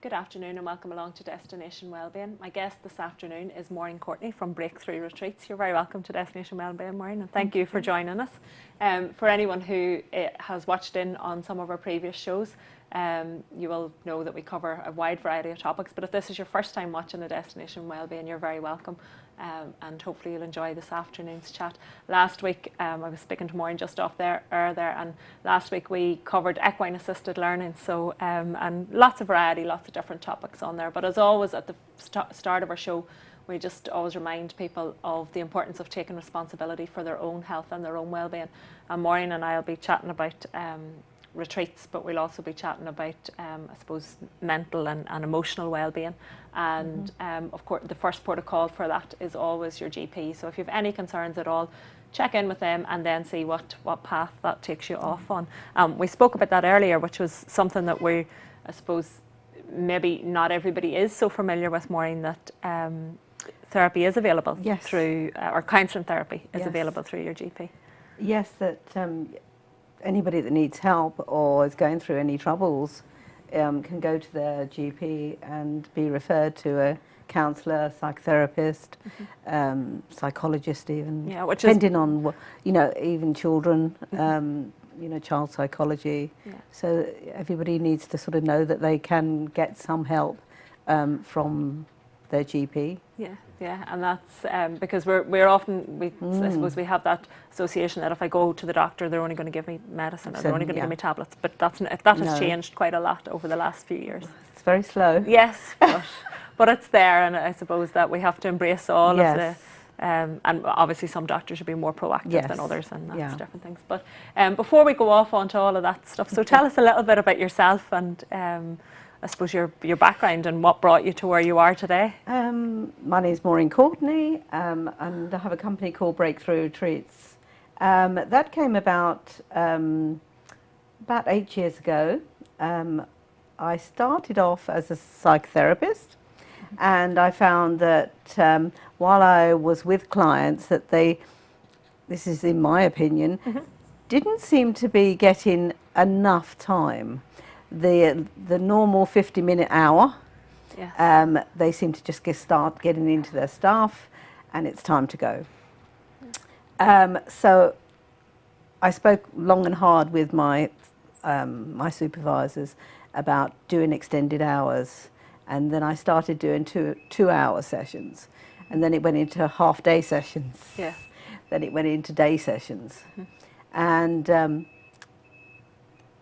Good afternoon and welcome along to Destination Wellbeing. My guest this afternoon is Maureen Courtney from Breakthrough Retreats. You're very welcome to Destination Wellbeing, Maureen, and thank you for joining us. For anyone who has watched in on some of our previous shows, you will know that we cover a wide variety of topics, but if this is your first time watching a Destination Wellbeing, you're very welcome, and hopefully you'll enjoy this afternoon's chat. Last week, I was speaking to Maureen just off there, and last week we covered equine assisted learning, so and lots of variety, lots of different topics on there, but as always at the start of our show, we just always remind people of the importance of taking responsibility for their own health and their own well-being. And Maureen and I will be chatting about retreats, but we'll also be chatting about, I suppose, mental and emotional well-being. And of course, the first port of call for that is always your GP. So if you have any concerns at all, check in with them and then see what path that takes you off on. We spoke about that earlier, which was something that we, I suppose, maybe not everybody is so familiar with, Maureen, that therapy is available through, or counselling therapy is available through your GP. Yes, that anybody that needs help or is going through any troubles can go to their GP and be referred to a counsellor, psychotherapist, psychologist even, depending on, even children, child psychology. So everybody needs to sort of know that they can get some help from their GP. Yeah, and that's because we're often, I suppose we have that association that if I go to the doctor, they're only going to give me medicine or they're only going to give me tablets. But that has changed quite a lot over the last few years. It's very slow. Yes, but it's there, and I suppose that we have to embrace all of the. And obviously some doctors should be more proactive than others, and that's different things. But before we go off onto all of that stuff, so tell us a little bit about yourself and I suppose your background and what brought you to where you are today. My name is Maureen Courtney, and I have a company called Breakthrough Retreats. That came about 8 years ago. I started off as a psychotherapist, and I found that while I was with clients that this is in my opinion, didn't seem to be getting enough time. The normal 50-minute hour, they seem to just start getting into their stuff and it's time to go. So I spoke long and hard with my supervisors about doing extended hours, and then I started doing two-hour sessions, and then it went into half-day sessions. Then it went into day sessions, and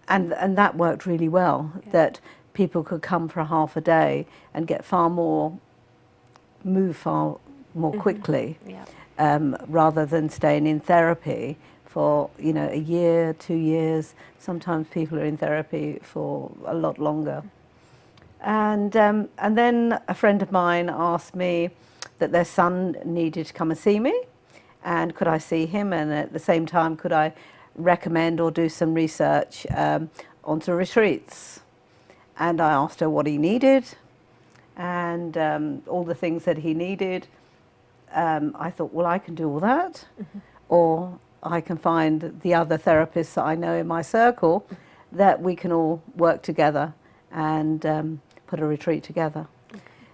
that worked really well, that people could come for a half a day and get move far more quickly, rather than staying in therapy for, a year, 2 years. Sometimes people are in therapy for a lot longer. And then a friend of mine asked me that their son needed to come and see me, and could I see him, and at the same time could I recommend or do some research onto retreats. And I asked her what he needed, and all the things that he needed. I thought, well, I can do all that, or I can find the other therapists that I know in my circle that we can all work together and put a retreat together.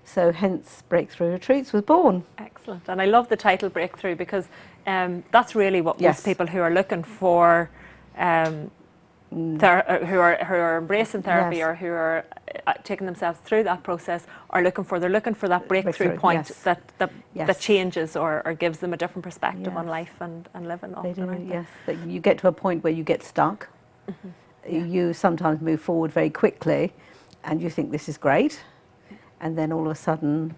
So hence Breakthrough Retreats was born. Excellent. And I love the title Breakthrough, because that's really what most people who are looking for, who are embracing therapy or who are taking themselves through that process are looking for. They're looking for that breakthrough point that changes or gives them a different perspective on life and living. They do, yes. That you get to a point where you get stuck. You sometimes move forward very quickly and you think this is great, and then all of a sudden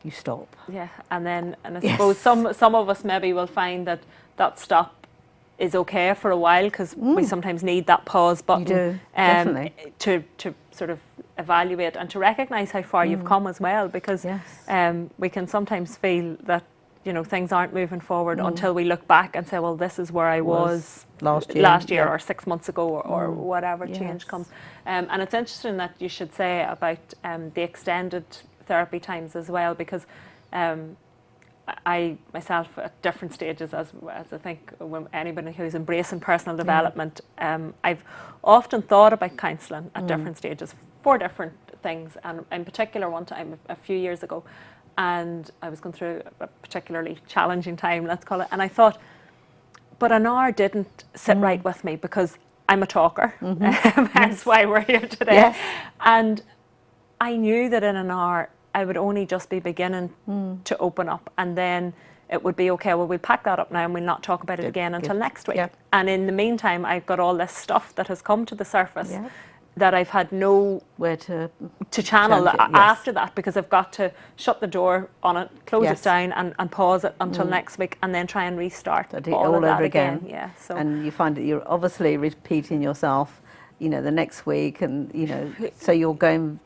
you stop. And I suppose some of us maybe will find that stop is okay for a while, because we sometimes need that pause button. You do, definitely. To sort of evaluate and to recognise how far you've come as well, because we can sometimes feel that things aren't moving forward until we look back and say, well, this is where I was last year or 6 months ago, or whatever change comes. And it's interesting that you should say about the extended therapy times as well, because I myself at different stages, as I think when anybody who's embracing personal development, I've often thought about counselling at different stages. 4 different things, and in particular one time a few years ago, and I was going through a particularly challenging time, let's call it, and I thought, but an hour didn't sit right with me because I'm a talker, hence why we're here today. Yes. And I knew that in an hour I would only just be beginning to open up, and then it would be, okay, well, we'll pack that up now and we'll not talk about it again until next week. Yep. And in the meantime, I've got all this stuff that has come to the surface that I've had no where to channel it, after that, because I've got to shut the door on it, close Yes. it down and pause it until next week, and then try and restart all of that over again. Yeah, so. And you find that you're obviously repeating yourself, you know, the next week, and, you know, so you're going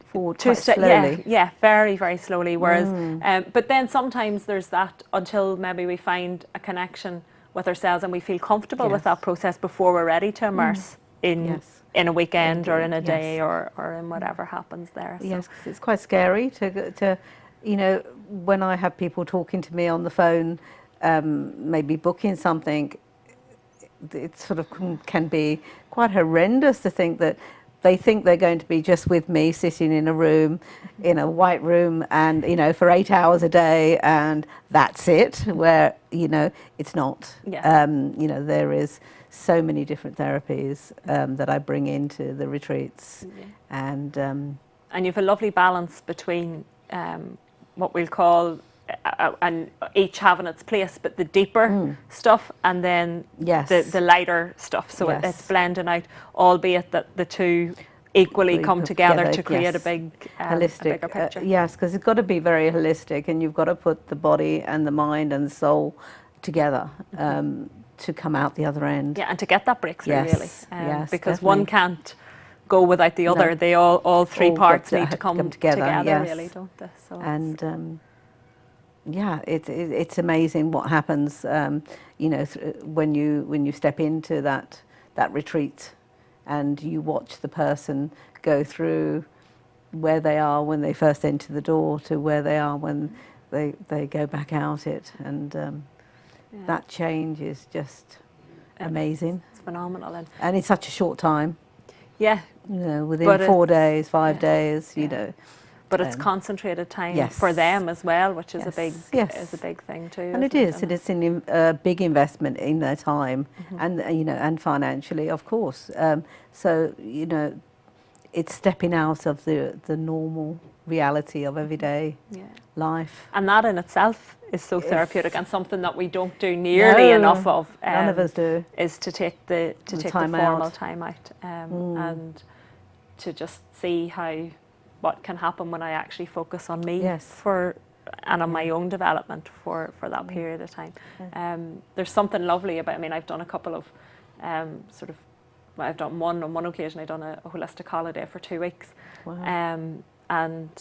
forward quite slowly. Yeah, very, very slowly. Whereas, but then sometimes there's that until maybe we find a connection with ourselves and we feel comfortable with that process before we're ready to immerse in a weekend or in a day or in whatever happens there. So. Yes, 'cause it's quite scary to, you know, when I have people talking to me on the phone, maybe booking something, it sort of can be quite horrendous to think that they think they're going to be just with me sitting in a room, in a white room, and, you know, for 8 hours a day, and that's it, where, you know, it's not. Yeah. You know, there is so many different therapies that I bring into the retreats. And you've a lovely balance between what we'll call, and each having its place, but the deeper stuff, and then the lighter stuff. So it's blending out, albeit that the two equally come together to create a big, holistic, a bigger picture. Yes, because it's got to be very holistic, and you've got to put the body and the mind and the soul together to come out the other end. Yeah, and to get that breakthrough, really. Yes, because definitely. one can't go without the other. No. They all three parts need to come together yes. really, don't they? So and yeah, it's amazing what happens, you know, when you step into that retreat, and you watch the person go through where they are when they first enter the door to where they are when they go back out it, and that change is just amazing. It's phenomenal, and it's such a short time. Yeah, you know, within 4 days, 5 days, you know. But it's concentrated time for them as well, which is a big thing too. And it is a big investment in their time, and you know, and financially, of course. So you know, it's stepping out of the normal reality of everyday life. And that in itself is so therapeutic, and something that we don't do nearly enough of. None of us do. Is to take the formal time out, and to just see what can happen when I actually focus on me and on my own development for that period of time. There's something lovely about. I mean, I've done a couple of I've done on one occasion. I've done a holistic holiday for 2 weeks. Wow. And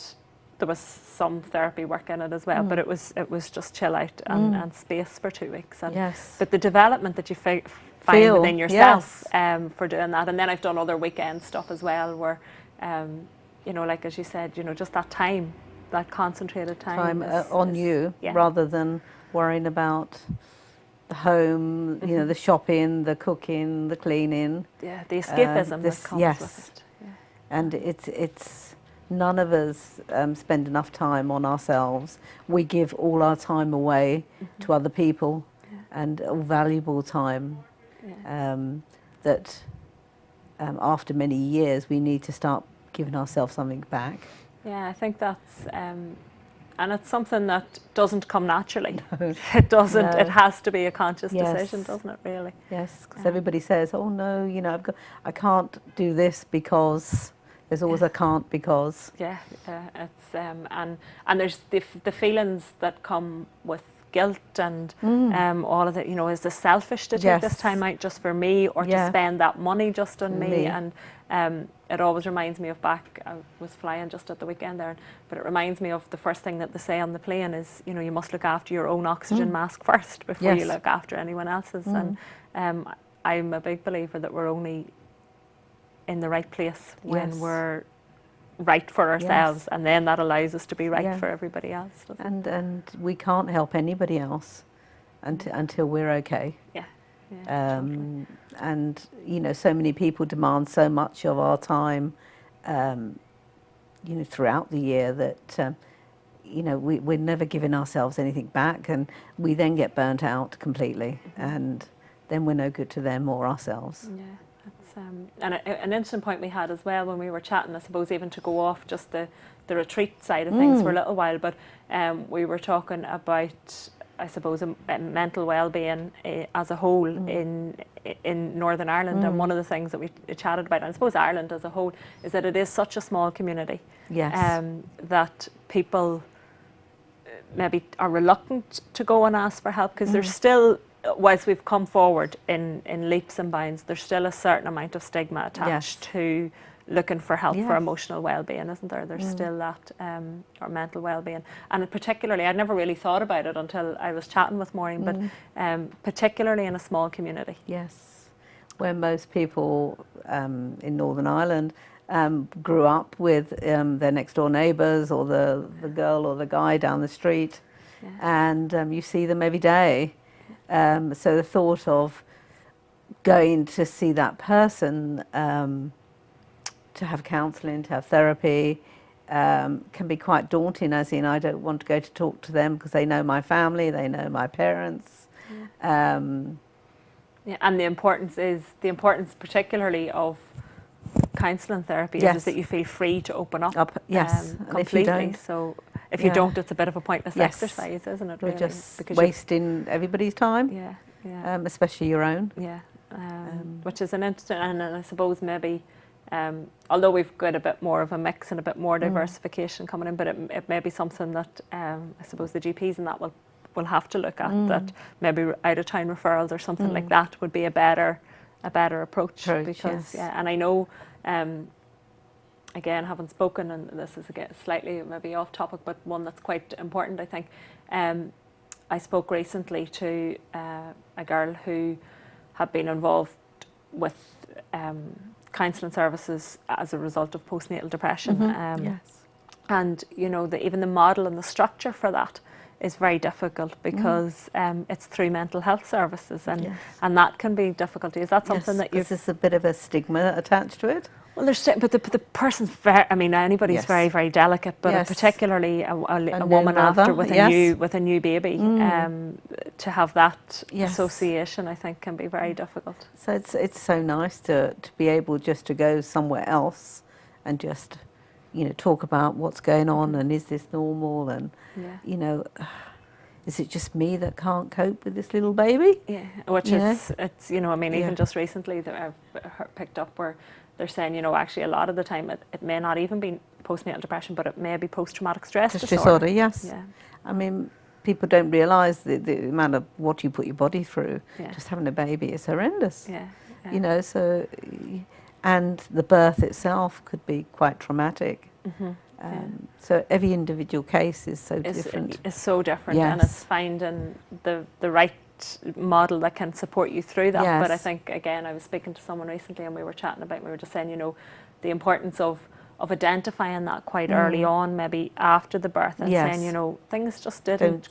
there was some therapy work in it as well, but it was just chill out and space for 2 weeks. And but the development that you find within yourself for doing that, and then I've done other weekend stuff as well, where you know, like as you said, you know, just that time, that concentrated time on you, rather than worrying about the home, you know, the shopping, the cooking, the cleaning. Yeah, the escapism that comes with it. Yeah. And it's none of us spend enough time on ourselves. We give all our time away to other people, and all valuable time that after many years we need to start giving ourselves something back. Yeah, I think that's, and it's something that doesn't come naturally. No. It doesn't. No. It has to be a conscious decision, doesn't it? Really. Yes, because everybody says, "Oh no, you know, I can't do this because." There's always a can't because. Yeah, it's and there's the feelings that come with guilt and all of it. You know, is this selfish to take this time out just for me, or to spend that money just on me? And it always reminds me of back. I was flying just at the weekend there, but it reminds me of the first thing that they say on the plane is, you know, you must look after your own oxygen mask first before you look after anyone else's. And I'm a big believer that we're only in the right place when we're right for ourselves, and then that allows us to be right for everybody else. And we can't help anybody else until we're okay. Totally. And you know, so many people demand so much of our time you know, throughout the year that, you know, we're never giving ourselves anything back, and we then get burnt out completely, and then we're no good to them or ourselves. Yeah, that's and an interesting point we had as well when we were chatting, I suppose, even to go off just the retreat side of things for a little while, but we were talking about, I suppose, mental well-being as a whole in Northern Ireland, and one of the things that we chatted about, and I suppose Ireland as a whole, is that it is such a small community. Yes. That people maybe are reluctant to go and ask for help, because there's still, whilst we've come forward in leaps and bounds, there's still a certain amount of stigma attached to looking for help for emotional well-being, isn't there? There's still that, or mental well-being. And particularly, I'd never really thought about it until I was chatting with Maureen, but particularly in a small community. Yes, where most people in Northern Ireland grew up with their next door neighbours, or the girl or the guy down the street, and you see them every day. So the thought of going to see that person, to have counselling, to have therapy, can be quite daunting, as in I don't want to go to talk to them because they know my family, they know my parents. And the importance particularly of counselling therapy is that you feel free to open up completely. If you don't, so if you don't, it's a bit of a pointless exercise, isn't it? You're really? just because wasting everybody's time, especially your own. Which is an interesting, and I suppose maybe, although we've got a bit more of a mix and a bit more diversification coming in, but it may be something that I suppose the GPs and that will have to look at, that maybe out of town referrals or something like that would be a better approach, because and I know, again, having spoken, and this is again slightly maybe off topic, but one that's quite important, I think. I spoke recently to a girl who had been involved with counselling services as a result of postnatal depression. And you know, even the model and the structure for that is very difficult, because it's through mental health services, and that can be difficult. Is that something that you've... There's a bit of a stigma attached to it. Well, but the person's very, I mean, anybody's very, very delicate, but particularly a woman after with a new baby, to have that association, I think, can be very difficult. So it's so nice to be able just to go somewhere else and just, you know, talk about what's going on, and is this normal, and you know, is it just me that can't cope with this little baby? Which is, it's, you know, I mean, even just recently that I've picked up where they're saying, you know, actually a lot of the time it may not even be postnatal depression, but it may be post-traumatic stress disorder. I mean, people don't realise the amount of what you put your body through. Just having a baby is horrendous. You know, so, and the birth itself could be quite traumatic. So every individual case is so different. It's so different, and it's finding the right model that can support you through that. But I think, again, I was speaking to someone recently, and we were chatting about, we were just saying, you know, the importance of identifying that quite early on, maybe after the birth, and saying, you know, things just didn't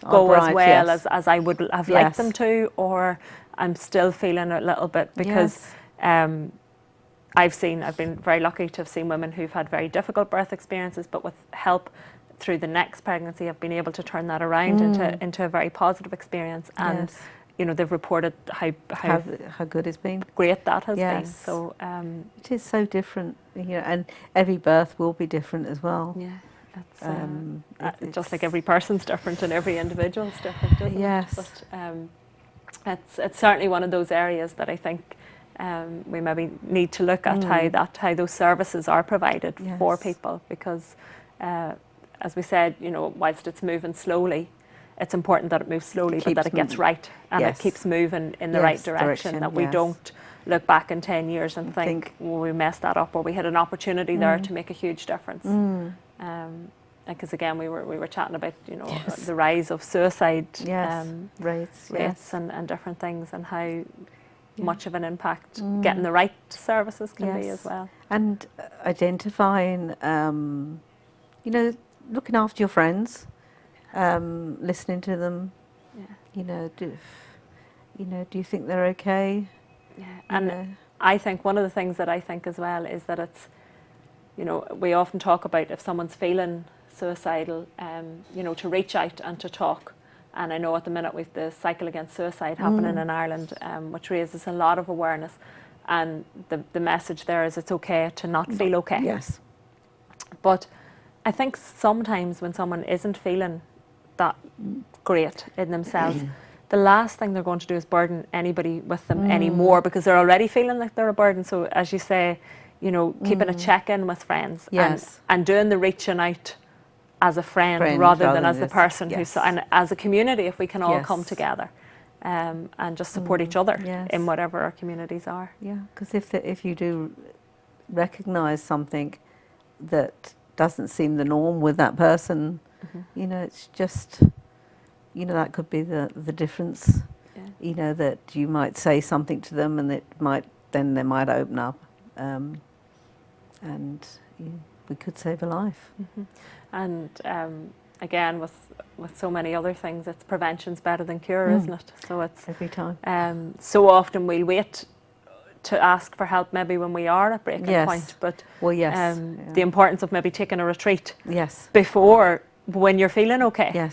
go as well as I would have liked them to, or I'm still feeling a little bit, because I've been very lucky to have seen women who've had very difficult birth experiences, but with help through the next pregnancy, I've been able to turn that around into a very positive experience. And you know, they've reported how good it's been, great that has been. So it is so different, you know, and every birth will be different as well. It's just like every person's different and every individual's different, isn't it? But it's certainly one of those areas that I think we maybe need to look at how those services are provided for people, because as we said, you know, whilst it's moving slowly, it's important that it moves slowly, but that it gets right, and it keeps moving in the right direction, that we don't look back in 10 years and think, well, we messed that up, or we had an opportunity there to make a huge difference. Because again, we were chatting about, you know, the rise of suicide rates and different things, and how much of an impact getting the right services can be as well. And identifying, you know, looking after your friends, listening to them. You know, do you think they're okay? And I think one of the things that I think as well is that you know, we often talk about if someone's feeling suicidal, you know, to reach out and to talk. And I know at the minute we've the Cycle Against Suicide happening in Ireland, which raises a lot of awareness. And the message there is it's okay to not feel okay. Yes. But I think sometimes when someone isn't feeling that great in themselves, the last thing they're going to do is burden anybody with them anymore, because they're already feeling like they're a burden. So as you say, you know, keeping a check-in with friends, and doing the reaching out as a friend rather than as the person who's, and as a community, if we can all come together and just support each other in whatever our communities are. Yeah, because if you do recognise something that doesn't seem the norm with that person, you know, it's just, you know, that could be the difference. You know, that you might say something to them and then they might open up, and we could save a life. And again, with so many other things, it's prevention's better than cure, isn't it? So it's every time. So often we'll wait to ask for help maybe when we are at breaking point, but the importance of maybe taking a retreat before, when you're feeling okay,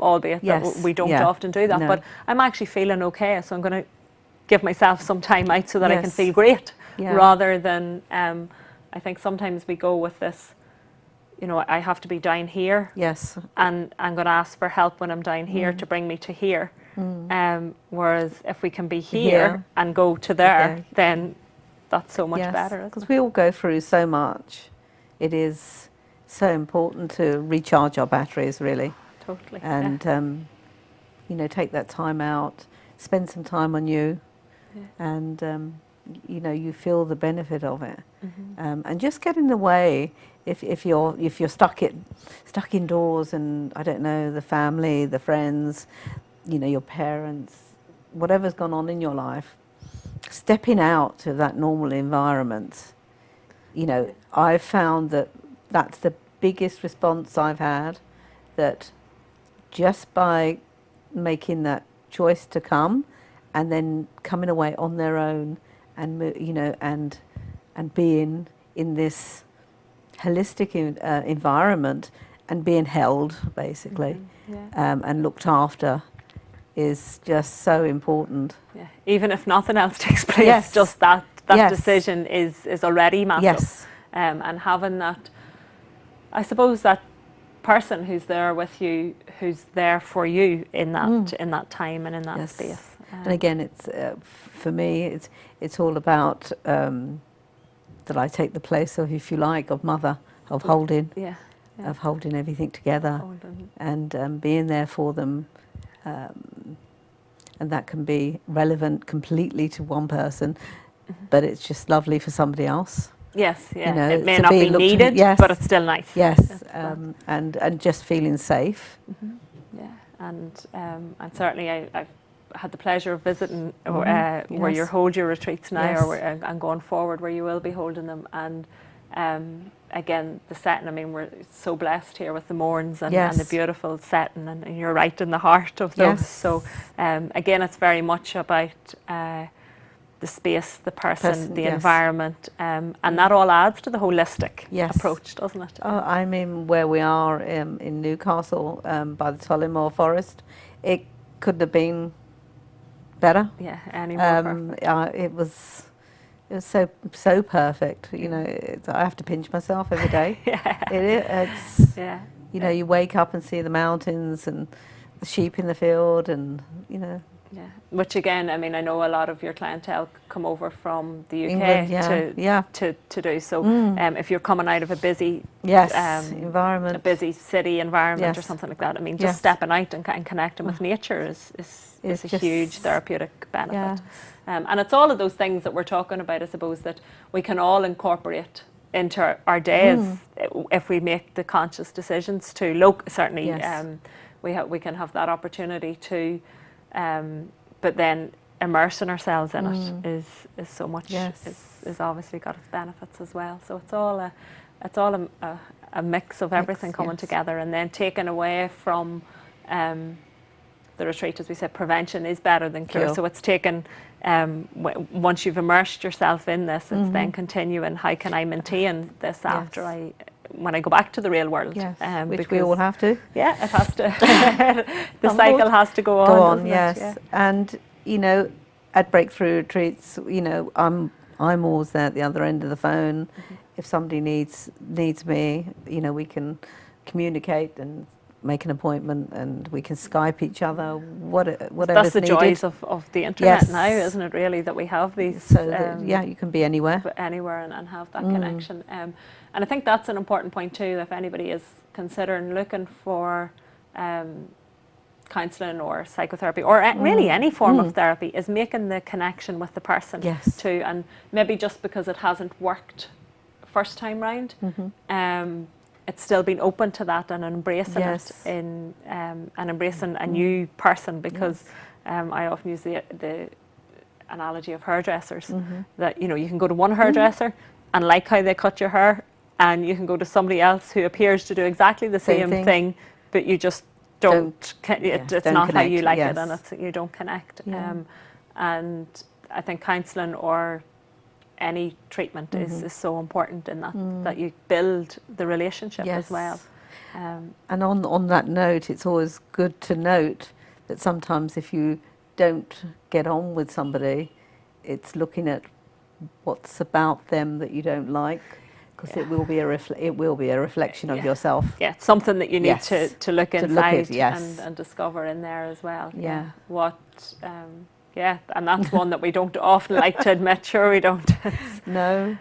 albeit that we don't often do that, but I'm actually feeling okay, so I'm going to give myself some time out so that I can feel great, rather than I think sometimes we go with this, you know, I have to be down here, and I'm going to ask for help when I'm down here to bring me to here. Whereas if we can be here and go to there, then that's so much better. Because we all go through so much. It is so important to recharge our batteries, really. Totally. And, you know, take that time out, spend some time on you, and, you know, you feel the benefit of it. And just get in the way if you're stuck indoors, and I don't know, the family, the friends, you know, your parents, whatever's gone on in your life, stepping out of that normal environment. You know, I've found that that's the biggest response I've had, that just by making that choice to come and then coming away on their own, and you know, and being in this holistic environment and being held, basically, and looked after, is just so important. Even if nothing else takes place, just that decision is already massive. And having that, I suppose, that person who's there with you, who's there for you in that time and in that space. And again, it's for me, it's all about that I take the place of, if you like, of mother, of holding, of holding everything together, and being there for them. And that can be relevant completely to one person, but it's just lovely for somebody else. You know, it may not be needed, but it's still nice. And just feeling safe. And certainly I've had the pleasure of visiting where you hold your retreats now, and going forward where you will be holding them. And again, the setting, I mean, we're so blessed here with the Mourns and the beautiful setting, and you're right in the heart of those. So again, it's very much about the space, the person, the environment, and that all adds to the holistic approach, doesn't it? I mean, where we are in Newcastle, by the Tullamore Forest, it couldn't have been better. Any more perfect. It was so perfect. You know, I have to pinch myself every day. It's you know, you wake up and see the mountains and the sheep in the field, and you know. Which again, I mean, I know a lot of your clientele come over from the UK England, to do so. If you're coming out of a busy environment, a busy city environment or something like that, I mean, just stepping out and connecting with nature is a huge therapeutic benefit. And it's all of those things that we're talking about, I suppose, that we can all incorporate into our days if we make the conscious decisions to. Certainly, we can have that opportunity to. But then immersing ourselves in it is so much, is obviously got its benefits as well. So it's all a mix of everything coming together, and then taking away from the retreat, as we said, prevention is better than cure. Cure. So it's taken, once you've immersed yourself in this, it's then continuing, how can I maintain this after when I go back to the real world? Yes, which because, we all have to. Yeah, it has to. The cycle has to go on. Go on, doesn't yes. it? Yeah. And, you know, at Breakthrough Retreats, you know, I'm always there at the other end of the phone. If somebody needs me, you know, we can communicate and make an appointment, and we can Skype each other, whatever's That's the needed. joys of the internet Yes. now, isn't it, really, that we have these... So, that, you can be anywhere. Anywhere and have that connection. And I think that's an important point too, if anybody is considering looking for counselling or psychotherapy, or really any form of therapy, is making the connection with the person too. And maybe just because it hasn't worked first time round, it's still been open to that and embracing it in and embracing a new person, because I often use the analogy of hairdressers, that, you know, you can go to one hairdresser and like how they cut your hair, and you can go to somebody else who appears to do exactly the same thing, but you just it's don't not how you connect, like it, and you don't connect. And I think counselling or any treatment is so important in that, that you build the relationship as well. And on that note, it's always good to note that sometimes if you don't get on with somebody, it's looking at what's about them that you don't like, because it will be a reflection of yourself. Yeah, it's something that you need to look inside and discover in there as well. Yeah. And that's one that we don't often like to admit. Sure, we don't. No.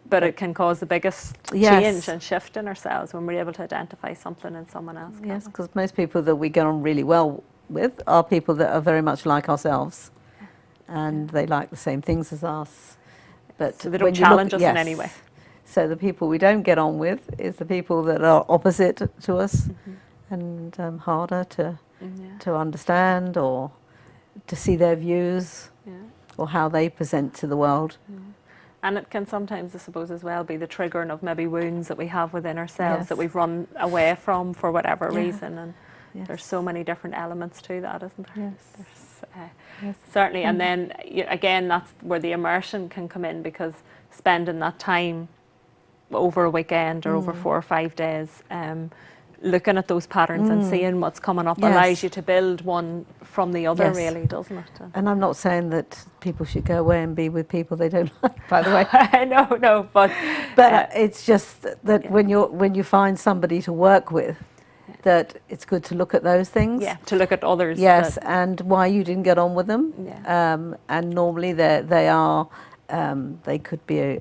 But it can cause the biggest change and shift in ourselves when we're able to identify something in someone else. Yes, because most people that we get on really well with are people that are very much like ourselves, and they like the same things as us. But so they don't challenge us in any way. So the people we don't get on with is the people that are opposite to us, and harder to understand or to see their views or how they present to the world. And it can sometimes, I suppose, as well be the triggering of maybe wounds that we have within ourselves that we've run away from for whatever reason. And there's so many different elements to that, isn't there? Certainly. And then again, that's where the immersion can come in, because spending that time over a weekend or over 4 or 5 days, looking at those patterns and seeing what's coming up allows you to build one from the other, really, doesn't it? And I'm not saying that people should go away and be with people they don't like, by the way. No, but it's just that when you find somebody to work with, that it's good to look at those things. Yeah, to look at others. Yes, and why you didn't get on with them. And normally they could be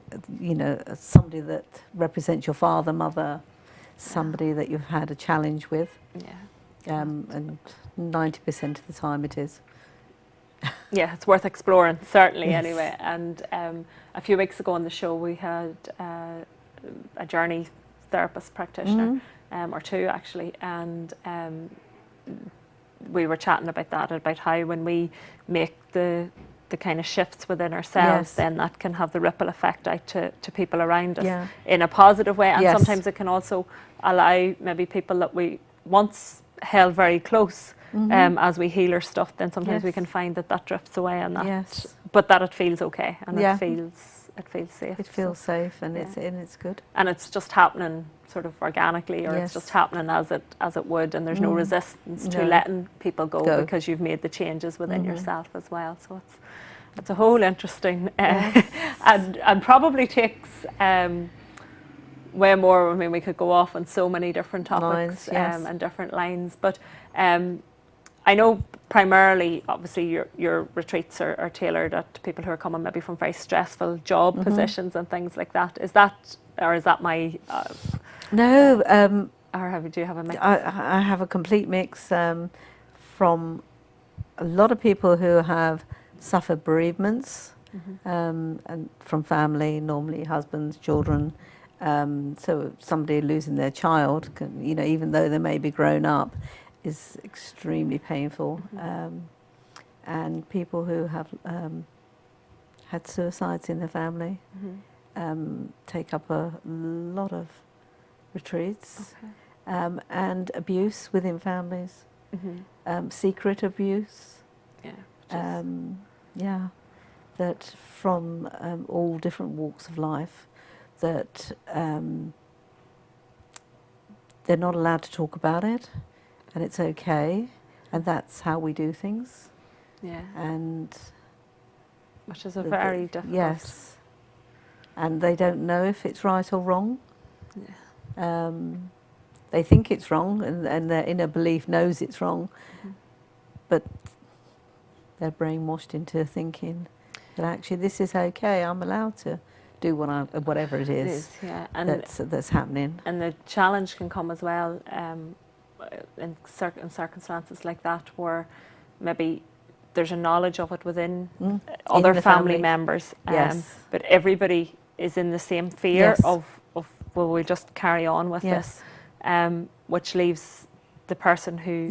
somebody that represents your father, mother, somebody that you've had a challenge with. And 90% of the time it is. Yeah, it's worth exploring, certainly. Anyway. And a few weeks ago on the show we had a journey therapist practitioner, or two actually, and we were chatting about that, about how when we make the kind of shifts within ourselves, then that can have the ripple effect out to people around us in a positive way. And sometimes it can also allow maybe people that we once held very close, as we heal our stuff, then sometimes we can find that drifts away, and that but that it feels okay, and it feels safe. It feels safe, and it's good. And it's just happening sort of organically, or it's just happening as it would, and there's no resistance to letting people go, because you've made the changes within yourself as well. So it's a whole interesting and probably takes way more. I mean, we could go off on so many different topics and different lines, but I know primarily, obviously, your retreats are tailored at people who are coming maybe from very stressful job positions and things like that. Is that my... No. Or do you have a mix? I have a complete mix from a lot of people who have suffered bereavements, and from family, normally husbands, children. So somebody losing their child, even though they may be grown up, is extremely painful. And people who have had suicides in their family take up a lot of retreats, and abuse within families. secret abuse. Yeah. Yeah, that from all different walks of life, that they're not allowed to talk about it, and it's okay, and that's how we do things. Yeah. And which is a very difficult. Yes. And they don't know if it's right or wrong. Yeah. They think it's wrong, and their inner belief knows it's wrong, but they're brainwashed into thinking that actually this is okay. I'm allowed to do whatever it is, yeah. And that's happening. And the challenge can come as well in certain circumstances like that, where maybe there's a knowledge of it within other family members, but everybody is in the same fear of will we just carry on with this, which leaves the person who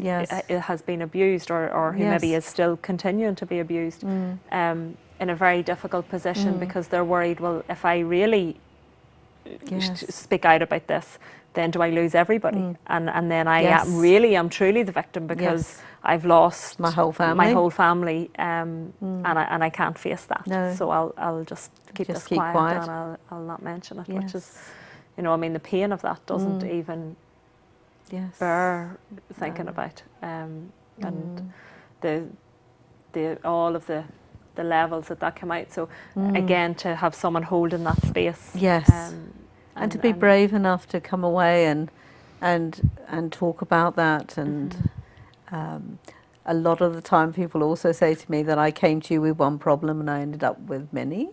has been abused or who maybe is still continuing to be abused in a very difficult position, because they're worried, well, if I really speak out about this, then do I lose everybody? And then I am truly the victim, because I've lost my whole family, and I can't face that. No. So I'll just keep this quiet, and I'll not mention it, which is, you know, I mean, the pain of that doesn't even bear thinking about, and the all of the levels that come out. So again, to have someone holding that space, and to be brave enough to come away and talk about that, and a lot of the time people also say to me that I came to you with one problem and I ended up with many.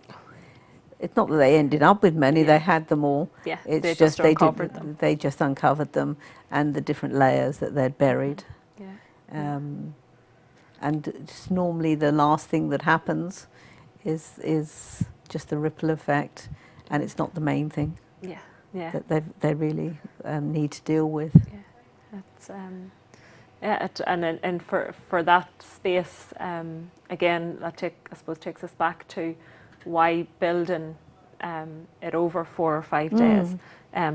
It's not that they ended up with many; they had them all. Yeah, it's they just uncovered them. They just uncovered them, and the different layers that they'd buried. And just normally the last thing that happens is just the ripple effect, and it's not the main thing. That they really need to deal with. And for that space, again, that I suppose takes us back to why building it over 4 or 5 days,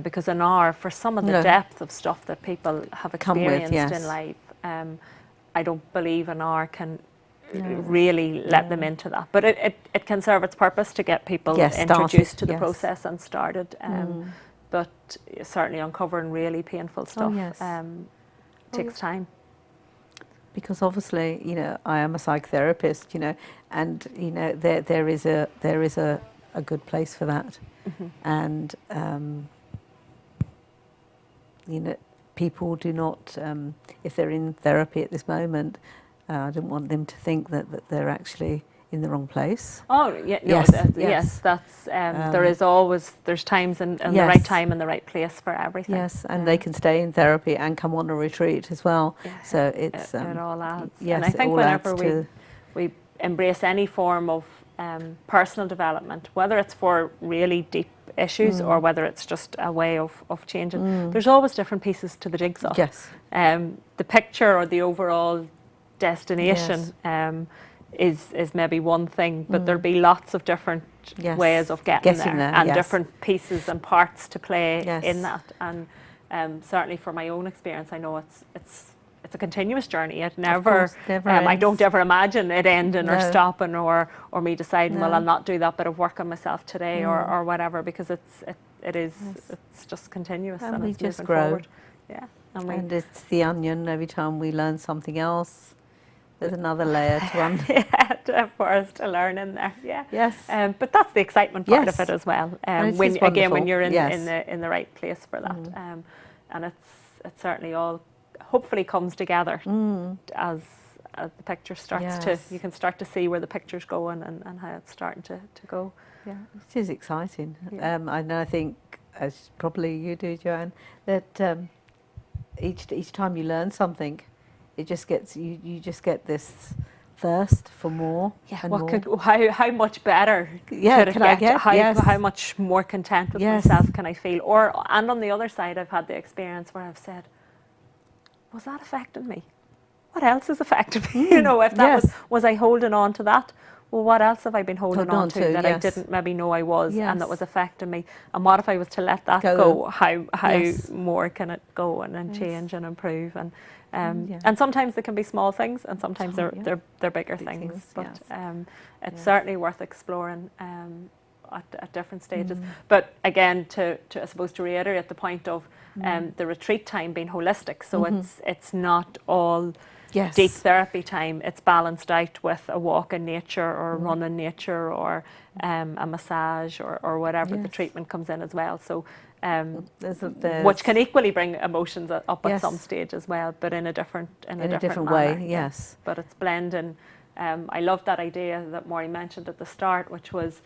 because an hour, for some of the depth of stuff that people have experienced in life, I don't believe an hour can really let them into that. But it can serve its purpose to get people introduced to the process and started. But certainly uncovering really painful stuff takes time. Because obviously, you know, I am a psychotherapist, you know, and you know there is a good place for that, and you know, people do not, if they're in therapy at this moment, I don't want them to think that they're actually in the wrong place. Oh yeah, no, yes, that's there's times and the right time and the right place for everything. Yes, and they can stay in therapy and come on a retreat as well. So it's it all adds. Yes, and I think whenever we embrace any form of personal development, whether it's for really deep issues or whether it's just a way of changing, there's always different pieces to the jigsaw. Yes. The picture or the overall destination is maybe one thing, but there'll be lots of different ways of getting there and different pieces and parts to play in that. And certainly for my own experience, I know it's a continuous journey. It never I don't ever imagine it ending or stopping or me deciding, well, I'll not do that bit of work on myself today or whatever, because it's just continuous and we it's just moving grow. Forward. And it's the onion. Every time we learn something else, there's another layer to for us to learn in there. Yes. But that's the excitement part of it as well. When you're in the right place for that. And it certainly all hopefully comes together as the picture starts to, you can start to see where the picture's going and how it's starting to go. Yeah, it is exciting. I think, as probably you do, Joanne, that each time you learn something, it just gets you just get this thirst for more. How much better could it get? How much more content with myself can I feel? And on the other side, I've had the experience where I've said, was that affecting me? What else is affecting me? You know, if that was I holding on to that? well, what else have I been holding on to that I yes. didn't maybe know I was, Yes. and that was affecting me? And what if I was to let that go? How more can it go and change and improve? And sometimes they can be small things, and sometimes they're bigger things. But it's certainly worth exploring at different stages. But again, to I suppose to reiterate the point of the retreat time being holistic, so it's not all deep therapy time. It's balanced out with a walk in nature or a run in nature or a massage or whatever the treatment comes in as well. So which can equally bring emotions up at some stage as well, but in a different way. manner. Yes, but it's blending. I love that idea that Maureen mentioned at the start, which was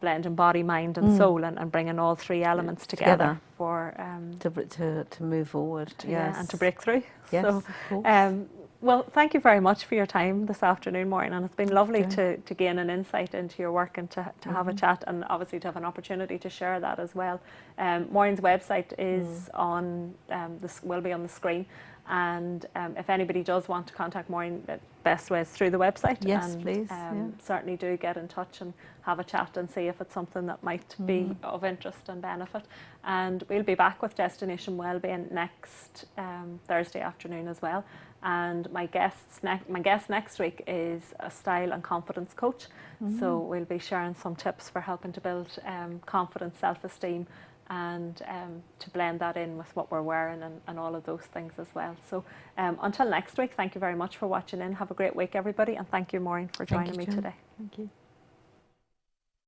blending body, mind and soul, and bringing all three elements together for to move forward. And to break through. Yes, so, of course. Well, thank you very much for your time this afternoon, Maureen, and it's been lovely to gain an insight into your work and to have a chat, and obviously to have an opportunity to share that as well. Maureen's website is will be on the screen, and if anybody does want to contact Maureen, the best way is through the website. Yes, and, please. Certainly do get in touch and have a chat and see if it's something that might be of interest and benefit. And we'll be back with Destination Wellbeing next Thursday afternoon as well. And my guest next week is a style and confidence coach. So we'll be sharing some tips for helping to build confidence, self-esteem, and to blend that in with what we're wearing and all of those things as well. So until next week, thank you very much for watching in. Have a great week, everybody, and thank you, Maureen, for joining me today. Thank you.